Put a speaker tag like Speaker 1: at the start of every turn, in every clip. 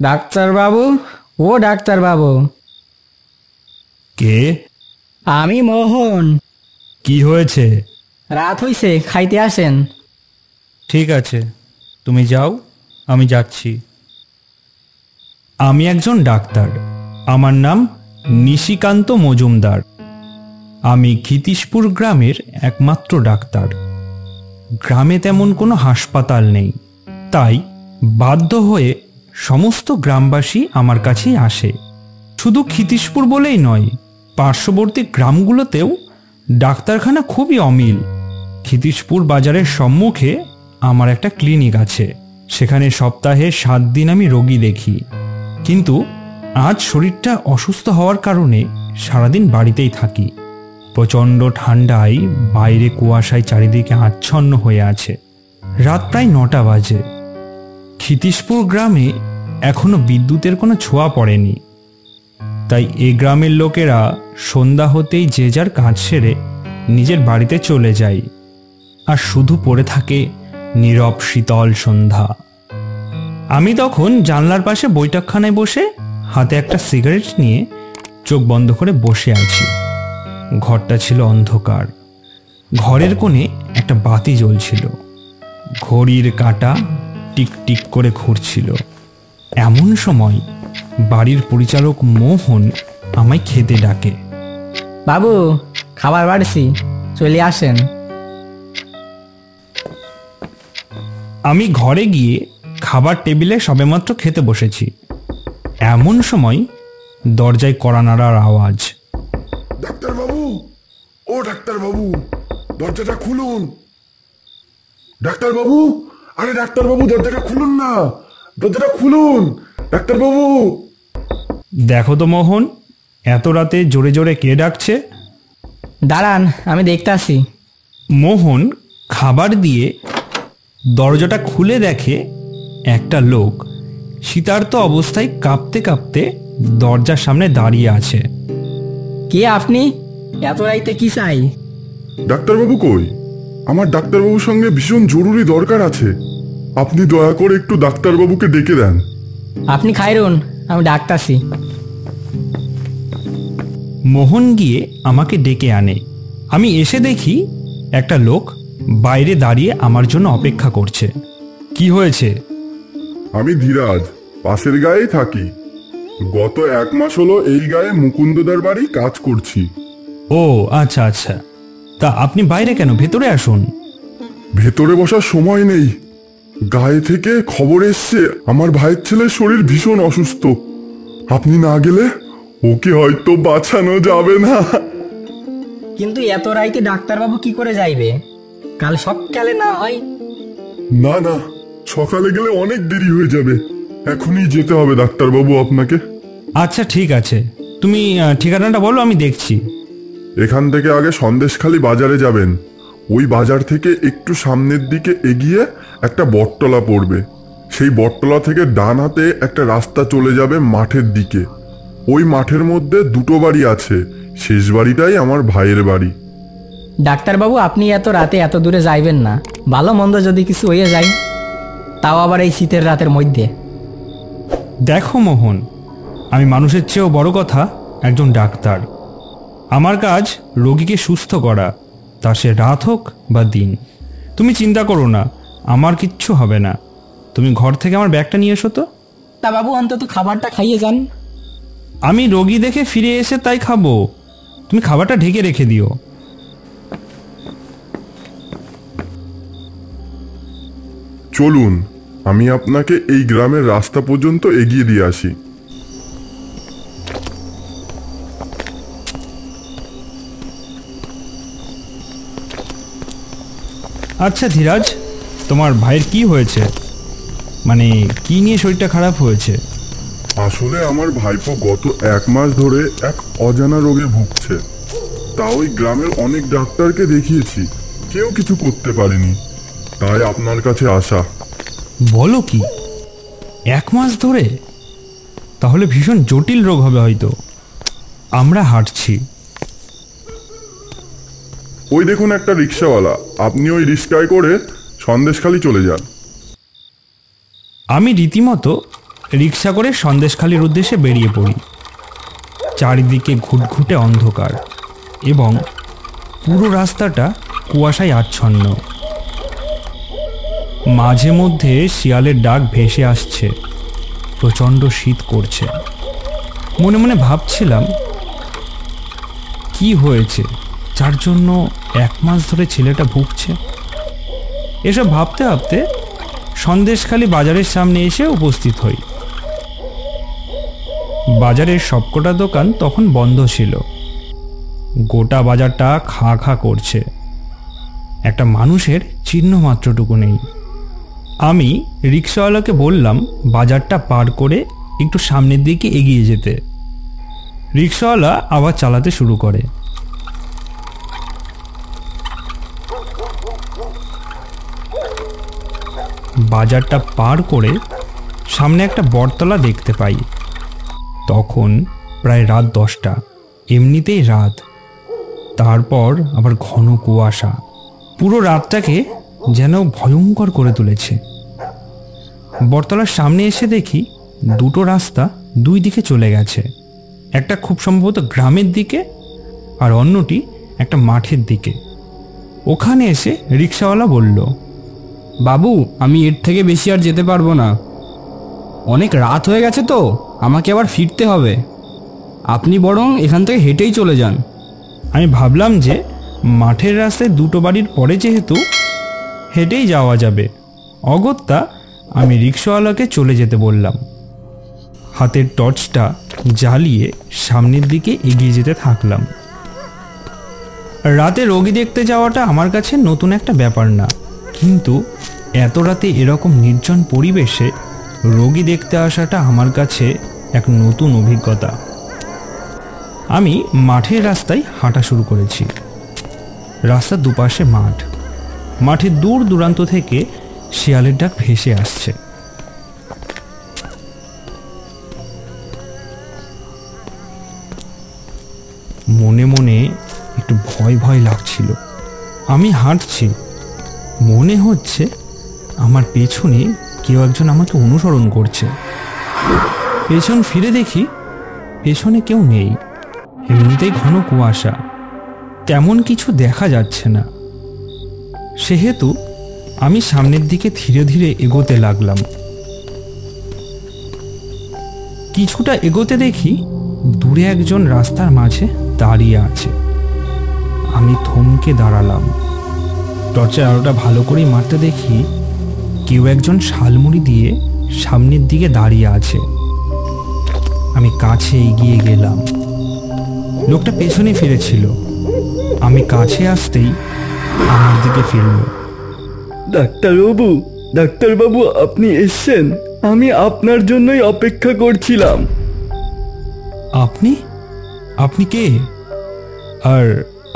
Speaker 1: Doctor বাবু, ও doctor বাবু।
Speaker 2: কে?
Speaker 1: আমি মোহন।
Speaker 2: কি হয়েছে?
Speaker 1: রাত হইছে, খাইতে আসেন।
Speaker 2: ঠিক আছে, তুমি যাও, আমি যাচ্ছি। আমি একজন ডাক্তার, আমার নাম নিশিকান্ত মজুমদার। আমি ক্ষিতীশপুর গ্রামের একমাত্র ডাক্তার। গ্রামে তেমন কোনো হাসপাতাল নেই, তাই বাধ্য হয়ে সমস্ত গ্রামবাসী আমার কাছেই আসে। শুধু ক্ষিতীশপুর বলেই নয়, পার্শ্ববর্তী গ্রামগুলোতেও ডাক্তারখানা খুবই অমিল। ক্ষিতীশপুর বাজারের সম্মুখে আমার একটা ক্লিনিক আছে, সেখানে সপ্তাহে 7 দিন আমি রোগী দেখি। কিন্তু আজ শরীরটা অসুস্থ হওয়ার কারণে সারাদিন বাড়িতেই থাকি। প্রচণ্ড ঠান্ডায় বাইরে কুয়াশায় চারিদিকে আচ্ছন্ন হয়ে আছে। রাত প্রায় 9টা বাজে। ক্ষিতীশপুর গ্রামে এখনো বিদ্যুতের কোনো ছোঁয়া পড়েনি, তাই এ গ্রামের লোকেরা সন্ধ্যা হতেই যে যার কাজ সেরে নিজের বাড়িতে চলে যায়, আর শুধু পড়ে থাকে নীরব শীতল সন্ধ্যা। আমি তখন জানলার পাশে বৈঠকখানায় বসে হাতে একটা সিগারেট নিয়ে চোখ বন্ধ করে বসে আছি। ঘরটা ছিল অন্ধকার। ঘরের কোণে একটা বাতি জ্বলছিল। ঘড়ির কাঁটা টিক টিক করে ঘুরছিল। এমন সময় বাড়ির পরিচালক মোহন আমায় খেতে ডাকে।
Speaker 1: বাবু, খাবার বাড়ছি, চলে আসেন।
Speaker 2: আমি ঘরে গিয়ে খাবার টেবিলে সবেমাত্র খেতে বসেছি, এমন সময় দরজায় কড়া নাড়ার আওয়াজ।
Speaker 3: ডাক্তারবাবু, ও ডাক্তারবাবু, দরজাটা খুলুন। ডাক্তারবাবু, আরে ডাক্তারবাবু, দরজাটা খুলুন না, দরজাটা খুলুন ডাক্তারবাবু।
Speaker 2: দেখো তো মোহন, এত রাতে জোরে জোরে কে ডাকছে?
Speaker 1: দাঁড়ান, আমি দেখতে আসি।
Speaker 2: মোহন খাবার দিয়ে দরজাটা খুলে দেখে একটা লোক শীতার্ত অবস্থায় কাঁপতে কাঁপতে দরজার সামনে দাঁড়িয়ে আছে।
Speaker 1: কে আপনি? এত রাইতে কি চাই?
Speaker 3: ডাক্তারবাবু কই? আমার ডাক্তারবাবুর সঙ্গে ভীষণ জরুরি দরকার আছে। আপনি দয়া করে একটু ডাক্তারবাবুকে ডেকে দেন।
Speaker 1: আপনি খাইরুন, আমি ডাকতাছি।
Speaker 2: মোহন গিয়ে আমাকে ডেকে আনে। আমি এসে দেখি একটা লোক বাইরে দাঁড়িয়ে আমার জন্য অপেক্ষা করছে। কি হয়েছে?
Speaker 3: আমি ধীরাজ, পাশের গায়েই থাকি। গত 1 মাস হলো এই গায়ে মুকুন্দদার বাড়ি কাজ করছি।
Speaker 2: ও আচ্ছা আচ্ছা, তা আপনি বাইরে কেন? ভেতরে আসুন।
Speaker 3: ভেতরে বসার সময় নেই। গায়ে থেকে খবর এসছে আমার ভাইয়ের ছেলের শরীর ভীষণ অসুস্থ। আপনি না গেলে ওকে হয়তো বাঁচানো যাবে না।
Speaker 1: কিন্তু এত রাইতে ডাক্তারবাবু কি করে যাইবে? কাল সকালে না হয়?
Speaker 3: না না, সকালে গেলে অনেক দেরি হয়ে যাবে। এখনই যেতে হবে ডাক্তারবাবু আপনাকে।
Speaker 2: আচ্ছা ঠিক আছে, তুমি ঠিকানাটা বলো, আমি দেখছি।
Speaker 3: এখান থেকে আগে সন্দেশখালি বাজারে যাবেন। ওই বাজার থেকে একটু সামনের দিকে এগিয়ে একটা বটতলা পড়বে। সেই বটতলা থেকে ডান হাতে একটা রাস্তা চলে যাবে মাঠের দিকে। ওই মাঠের মধ্যে 2টো বাড়ি আছে, শেষ বাড়িটাই আমার ভাইয়ের বাড়ি।
Speaker 1: ডাক্তারবাবু, আপনি এত রাতে এত দূরে যাইবেন না। ভালো মন্দ যদি কিছু হয়ে যায়, তাও আবার এই শীতের রাতের মধ্যে।
Speaker 2: দেখো মোহন, আমি মানুষের চেয়েও বড় কথা একজন ডাক্তার। আমার কাজ রোগীকে সুস্থ করা, তা সে রাত হোক বা দিন। তুমি চিন্তা করো না, আমার কিচ্ছু হবে না। তুমি ঘর থেকে আমার ব্যাগটা নিয়ে এসো তো।
Speaker 1: তা বাবু, অন্তত খাবারটা খাইয়ে যান।
Speaker 2: আমি রোগী দেখে ফিরে এসে তাই খাবো, তুমি খাবারটা ঢেকে রেখে দিও।
Speaker 3: চলুন, আমি আপনাকে এই গ্রামের রাস্তা পর্যন্ত এগিয়ে দিয়ে আসি।
Speaker 2: আচ্ছা ধীরাজ, তোমার ভাইয়ের কি হয়েছে? মানে কি নিয়ে শরীরটা খারাপ হয়েছে?
Speaker 3: আসলে আমার ভাইপো গত 1 মাস ধরে এক অজানা রোগে ভুগছে। তা ওই গ্রামের অনেক ডাক্তারকে দেখিয়েছি, কেউ কিছু করতে পারেনি। তাই আপনার কাছে আসা।
Speaker 2: বলো কি, 1 মাস ধরে? তাহলে ভীষণ জটিল রোগ হবে হয়তো। আমরা হাঁটছি।
Speaker 3: ওই দেখুন একটা রিক্সাওয়ালা, আপনি ওই রিক্সায় করে সন্দেশখালি চলে যান।
Speaker 2: আমি রীতিমতো রিক্সা করে সন্দেশখালির উদ্দেশ্যে বেরিয়ে পড়ি। চারিদিকে ঘুটঘুটে অন্ধকার এবং পুরো রাস্তাটা কুয়াশায় আচ্ছন্ন। মাঝে মধ্যে শিয়ালের ডাক ভেসে আসছে। প্রচণ্ড শীত করছে। মনে মনে ভাবছিলাম, কি হয়েছে যার জন্য 1 মাস ধরে ছেলেটা ভুগছে। এসব ভাবতে ভাবতে সন্দেশখালি বাজারের সামনে এসে উপস্থিত হই। বাজারের সবকটা দোকান তখন বন্ধ ছিল। গোটা বাজারটা খা খা করছে। একটা মানুষের চিহ্ন মাত্রটুকু নেই। আমি রিক্সাওয়ালাকে বললাম বাজারটা পার করে একটু সামনের দিকে এগিয়ে যেতে। রিক্সাওয়ালা আবার চালাতে শুরু করে। বাজারটা পার করে সামনে একটা বটতলা দেখতে পাই। তখন প্রায় রাত 10টা। এমনিতেই রাত, তারপর আবার ঘন কুয়াশা পুরো রাতটাকে যেন ভয়ঙ্কর করে তুলেছে। বটতলার সামনে এসে দেখি দুটো রাস্তা দুই দিকে চলে গেছে। একটা খুব সম্ভবত গ্রামের দিকে আর অন্যটি একটা মাঠের দিকে। ওখানে এসে রিক্সাওয়ালা বলল,
Speaker 4: বাবু, আমি এর থেকে বেশি আর যেতে পারবো না। অনেক রাত হয়ে গেছে তো, আমাকে আবার ফিরতে হবে। আপনি বরং এখান থেকে হেঁটেই চলে যান।
Speaker 2: আমি ভাবলাম যে মাঠের রাস্তায় দুটো বাড়ির পরে যেহেতু হেঁটেই যাওয়া যাবে, অগত্যা আমি রিক্সাওয়ালাকে চলে যেতে বললাম। হাতের টর্চটা জ্বালিয়ে সামনের দিকে এগিয়ে যেতে থাকলাম। রাতে রোগী দেখতে যাওয়াটা আমার কাছে নতুন একটা ব্যাপার না, কিন্তু এত রাতে এরকম নির্জন পরিবেশে রোগী দেখতে আসাটা আমার কাছে এক নতুন অভিজ্ঞতা। আমি মাঠের রাস্তায় হাঁটা শুরু করেছি। রাস্তার দুপাশে মাঠ। মাঠের দূর দূরান্ত থেকে শিয়ালের ডাক ভেসে আসছে। মনে মনে একটু ভয় ভয় লাগছিল। আমি হাঁটছি, মনে হচ্ছে আমার পেছনে কেউ একজন আমাকে অনুসরণ করছে। পেছন ফিরে দেখি পেছনে কেউ নেই। এমনিতেই ঘন কুয়াশা, তেমন কিছু দেখা যাচ্ছে না। সেহেতু আমি সামনের দিকে ধীরে ধীরে এগোতে লাগলাম। কিছুটা এগোতে দেখি দূরে একজন রাস্তার মাঝে দাঁড়িয়ে আছে। আমি থমকে দাঁড়ালাম। টর্চের আলোটা ভালো করেই মারতে দেখি কেউ একজন শালমুড়ি দিয়ে সামনের দিকে দাঁড়িয়ে আছে। আমি কাছে এগিয়ে গেলাম। লোকটা পেছনে ফিরেছিল। আমি কাছে আসতেই আমার দিকে ফিরল।
Speaker 5: ডাক্তারবাবু, ডাক্তারবাবু, আপনি এসেছেন? আমি আপনার জন্যই অপেক্ষা করছিলাম।
Speaker 2: আপনি আপনি কে? আর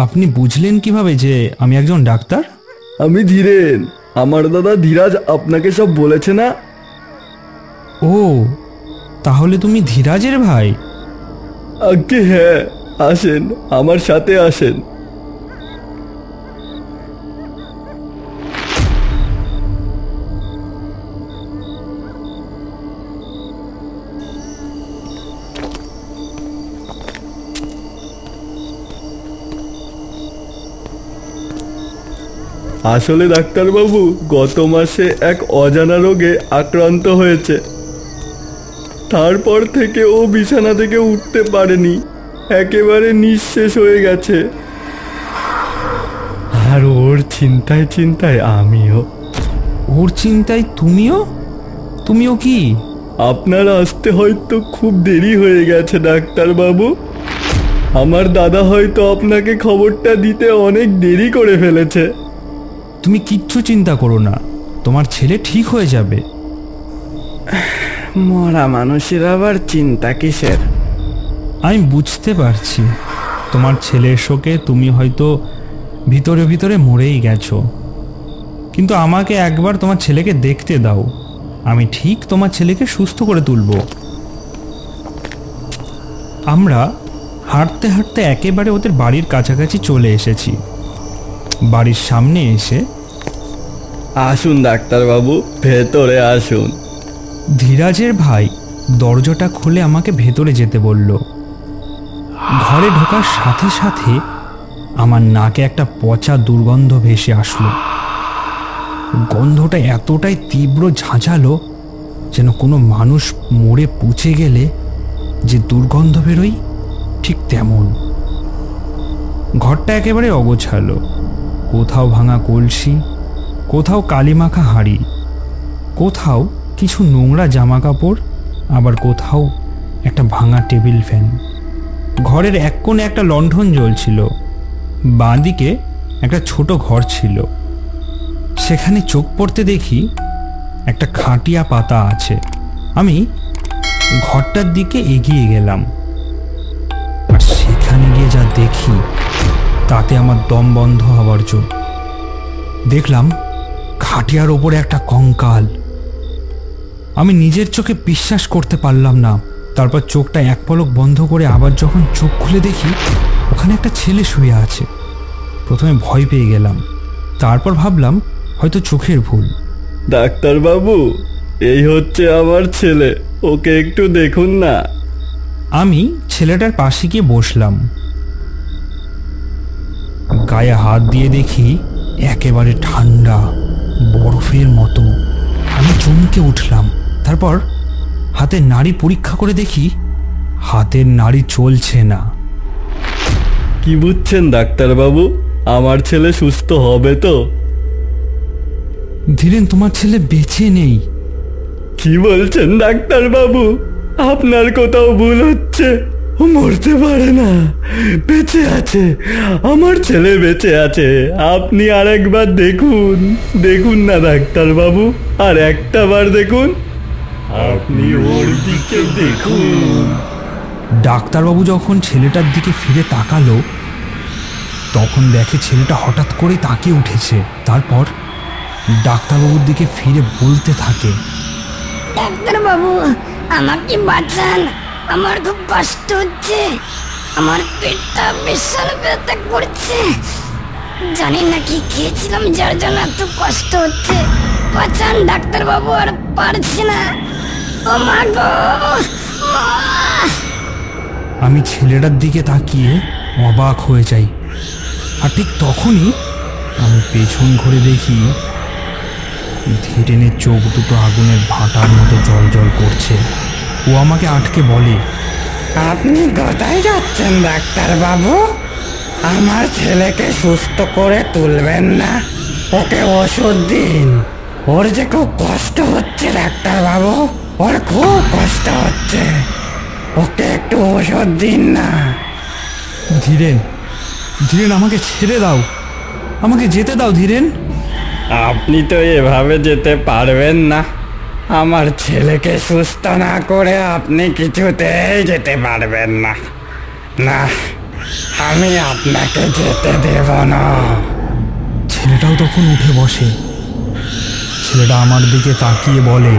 Speaker 2: আপনি বুঝলেন কিভাবে যে আমি একজন ডাক্তার?
Speaker 5: আমি ধীরেন। আমার দাদা ধীরাজ আপনাকে সব বলেছে না?
Speaker 2: ও, তাহলে তুমি ধীরাজের ভাই?
Speaker 5: আজ্ঞে হ্যাঁ, আসেন, আমার সাথে আসেন। আসলে ডাক্তারবাবু, গত মাসে এক অজানা রোগে আক্রান্ত হয়েছে। তারপর থেকে ও বিছানা থেকে উঠতে পারেনি, একেবারে নিঃশেষ হয়ে গেছে। আর ওর চিন্তায় চিন্তায় আমিও।
Speaker 2: ওর চিন্তায় তুমিও? তুমিও কি?
Speaker 5: আপনার আসতে হয়তো খুব দেরি হয়ে গেছে ডাক্তারবাবু। আমার দাদা হয়তো আপনাকে খবরটা দিতে অনেক দেরি করে ফেলেছে।
Speaker 2: তুমি কিচ্ছু চিন্তা করো না, তোমার ছেলে ঠিক হয়ে যাবে।
Speaker 5: মরা মানুষের আবার চিন্তা কিসের?
Speaker 2: আমি বুঝতে পারছি তোমার ছেলের শোকে তুমি হয়তো ভিতরে ভিতরে মরেই গেছো, কিন্তু আমাকে একবার তোমার ছেলেকে দেখতে দাও। আমি ঠিক তোমার ছেলেকে সুস্থ করে তুলব। আমরা হাঁটতে হাঁটতে একেবারে ওদের বাড়ির কাছাকাছি চলে এসেছি। বাড়ির সামনে এসে,
Speaker 5: আসুন ডাক্তারবাবু, ভেতরে আসুন।
Speaker 2: ধীরাজের ভাই দরজাটা খুলে আমাকে ভেতরে যেতে বলল। ঘরে ঢোকার সাথে সাথে আমার নাকে একটা পচা দুর্গন্ধ ভেসে আসলো। গন্ধটা এতটাই তীব্র ঝাঁঝালো যেন কোনো মানুষ মরে পচে গেলে যে দুর্গন্ধ বেরোয় ঠিক তেমন। ঘরটা একেবারে অগোছালো, কোথাও ভাঙা কলসি, কোথাও কালিমাখা হাঁড়ি, কোথাও কিছু নোংরা জামা কাপড়, আবার কোথাও একটা ভাঙা টেবিল ফ্যান। ঘরের এক কোণে একটা লণ্ঠন জ্বলছিল। বাঁ দিকে একটা ছোট ঘর ছিল, সেখানে চোখ পড়তে দেখি একটা খাটিয়া পাতা আছে। আমি ঘরটার দিকে এগিয়ে গেলাম, আর সেখানে গিয়ে যা দেখি তাতে আমার দম বন্ধ হবার জো। দেখলাম খাটিয়ার ওপরে একটা কঙ্কাল। আমি নিজের চোখে বিশ্বাস করতে পারলাম না। তারপর চোখটা এক পলক বন্ধ করে আবার যখন চোখ খুলে দেখি ওখানে একটা ছেলে শুয়ে আছে। প্রথমে ভয় পেয়ে গেলাম, তারপর ভাবলাম হয়তো চোখের ভুল।
Speaker 5: ডাক্তারবাবু, এই হচ্ছে আমার ছেলে, ওকে একটু দেখুন না।
Speaker 2: আমি ছেলেটার পাশে গিয়ে বসলাম। গায়ে হাত দিয়ে দেখি একেবারে ঠান্ডা, বরফের মতো। আমি চমকে উঠলাম। তারপর হাতের নাড়ি পরীক্ষা করে দেখি হাতের নাড়ি চলছে না।
Speaker 5: কি বুঝছেন ডাক্তারবাবু, আমার ছেলে সুস্থ হবে তো?
Speaker 2: ধীরেন, তোমার ছেলে বেঁচে নেই।
Speaker 5: কি বলছেন ডাক্তারবাবু? আপনার কোথাও ভুল হচ্ছে। ও মরতে পারে না, বেঁচে আছে। আমার ছেলে বেঁচে আছে। আপনি আর একবার দেখুন, দেখুন না ডাক্তারবাবু, আর একটা বার দেখুন। আপনি ওর দিকে দেখুন।
Speaker 2: ডাক্তারবাবু যখন ছেলেটার দিকে ফিরে তাকালো তখন দেখে ছেলেটা হঠাৎ করে তাকিয়ে উঠেছে। তারপর ডাক্তারবাবুর দিকে ফিরে বলতে থাকে,
Speaker 6: ডাক্তারবাবু, আমাকে বাঁচান, আমার খুব কষ্ট হচ্ছে, আমার পেটটা বিশাল ব্যথা করছে, জানি না কি খেয়েছিলাম যার জন্য এত কষ্ট হচ্ছে, বাঁচান ডাক্তারবাবু, আর পারছি না, ও মা গো, মা!
Speaker 2: আমি ছেলেটার দিকে তাকিয়ে অবাক হয়ে যাই। আর ঠিক তখনই আমি পেছন ঘুরে দেখি ধীরেনের চোখ দুটো আগুনের ভাটার মতো জল জল করছে। ও আমাকে আটকে বলে,
Speaker 7: আপনি কোথায় যাচ্ছেন ডাক্তারবাবু? আমার ছেলেকে সুস্থ করে তুলবেন না, ওকে ওষুধ দিন। ওর যে খুব কষ্ট হচ্ছে ডাক্তারবাবু, ওর খুব কষ্ট হচ্ছে, ওকে একটু ওষুধ দিন না।
Speaker 2: ধীরেন, ধীরেন, আমাকে ছেড়ে দাও, আমাকে যেতে দাও ধীরেন।
Speaker 7: আপনি তো এভাবে যেতে পারবেন না। আমার ছেলেকে সুস্থ না করে আপনি কিছুতেই যেতে পারবেন না। না, আমি আপনাকে যেতে দেব না।
Speaker 2: ছেলেটাও তখন উঠে বসে। ছেলেটা আমার দিকে তাকিয়ে বলে,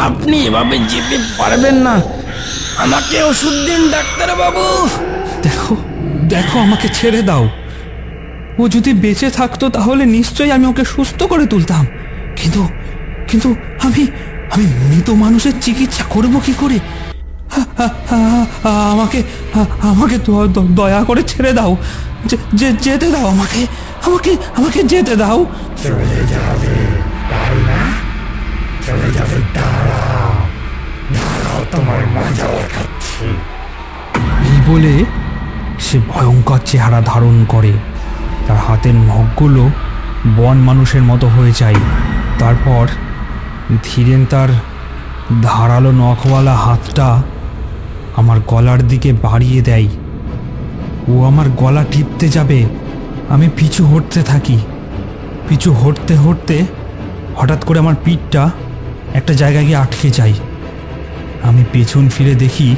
Speaker 1: আপনি এভাবে যেতে পারবেন না, আমাকে ওষুধ দিন ডাক্তারবাবু।
Speaker 2: দেখো দেখো, আমাকে ছেড়ে দাও। ও যদি বেঁচে থাকতো তাহলে নিশ্চয়ই আমি ওকে সুস্থ করে তুলতাম, কিন্তু কিন্তু আমি আমি মৃত মানুষের চিকিৎসা করব কি করে? আমাকে আমাকে দয়া করে ছেড়ে দাও, যেতে দাও আমাকে, আমাকে আমাকে যেতে দাও।
Speaker 7: চলে যাবে তাই না? চলে যাবে, দাঁড়াও দাঁড়াও, তোমার মজা দেখাচ্ছি।
Speaker 2: এই বলে সে ভয়ঙ্কর চেহারা ধারণ করে। তার হাতের নখগুলো বন মানুষের মতো হয়ে যায়। তারপর ধীরেন তার ধারালো নখওয়ালা হাতটা আমার গলার দিকে বাড়িয়ে দেয়। ও আমার গলা টিপতে যাবে। আমি পিছু হটতে থাকি। পিছু হটতে হটতে হঠাৎ করে আমার পিঠটা একটা জায়গায় গিয়ে আটকে যায়। আমি পেছন ফিরে দেখি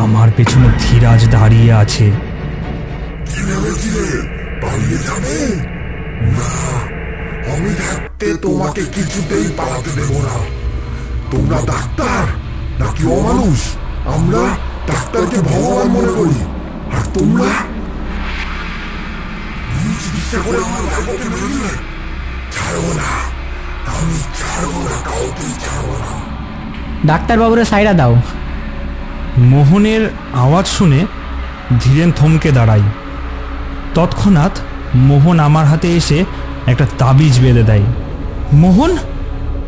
Speaker 2: আমার পেছনে ধীরাজ দাঁড়িয়ে আছে।
Speaker 3: পালিয়ে যাবে না, আমি থাকতে তোমাকে কিছুতেই পালাতে দেব না। তোমরা ডাক্তার নাকি অমানুষ? আমরা ডাক্তারকে ভগবান মনে করি, আর তোমরা চিকিৎসা করে আমার ভাইকে মেরে দিলে। ছাড়ো না,
Speaker 1: ডাক্তারবাবুরে সাইডা দাও।
Speaker 2: মোহনের আওয়াজ শুনে ধীরেন থমকে দাঁড়াই। তৎক্ষণাৎ মোহন আমার হাতে এসে একটা তাবিজ বেঁধে দেয়। মোহন,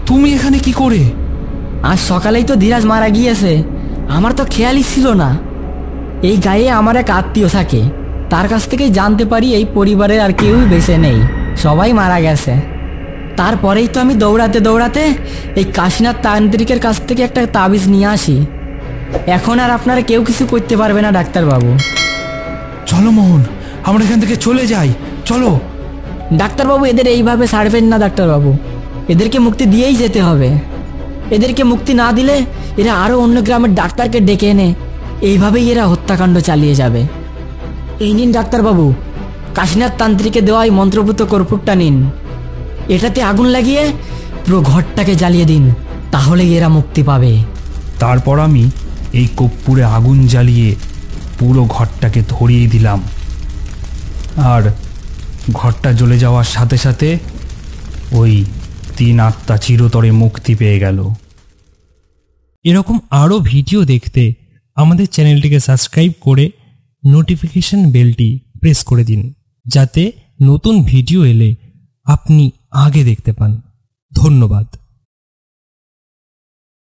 Speaker 2: তুমি এখানে কি করে?
Speaker 1: আজ সকালেই তো ধীরাজ মারা গিয়েছে, আমার তো খেয়ালই ছিল না। এই গায়ে আমার এক আত্মীয় থাকে, তার কাছ থেকেই জানতে পারি এই পরিবারের আর কেউই বেঁচে নেই, সবাই মারা গেছে। তারপরেই তো আমি দৌড়াতে দৌড়াতে এই কাশীনাথ তান্ত্রিকের কাছ থেকে একটা তাবিজ নিয়ে আসি। এখন আর আপনারা কেউ কিছু করতে পারবে না ডাক্তারবাবু।
Speaker 2: চলো মোহন, আমরা এখান থেকে চলে যাই, চলো।
Speaker 1: ডাক্তারবাবু, এদের এইভাবে ছাড়বেন না ডাক্তারবাবু, এদেরকে মুক্তি দিয়েই যেতে হবে। এদেরকে মুক্তি না দিলে এরা আরো অন্য গ্রামের ডাক্তারকে ডেকে এনে এইভাবেই এরা হত্যাকাণ্ড চালিয়ে যাবে। এই নিন ডাক্তারবাবু, কাশীনাথ তান্ত্রিকে দেওয়া এই মন্ত্রপুত কর্পূরটা নিন, এটাতে আগুন লাগিয়ে পুরো ঘরটাকে জ্বালিয়ে দিন, তাহলেই এরা মুক্তি পাবে।
Speaker 2: তারপর আমি এই কর্পূরে আগুন জ্বালিয়ে পুরো ঘরটাকে ধরিয়ে দিলাম, আর ঘরটা জ্বলে যাওয়ার সাথে সাথে ওই 3 আত্মা চিরতরে মুক্তি পেয়ে গেল।
Speaker 8: এরকম আরও ভিডিও দেখতে আমাদের চ্যানেলটিকে সাবস্ক্রাইব করে নোটিফিকেশন বেলটি প্রেস করে দিন, যাতে নতুন ভিডিও এলে আপনি আগে দেখতে পান। ধন্যবাদ।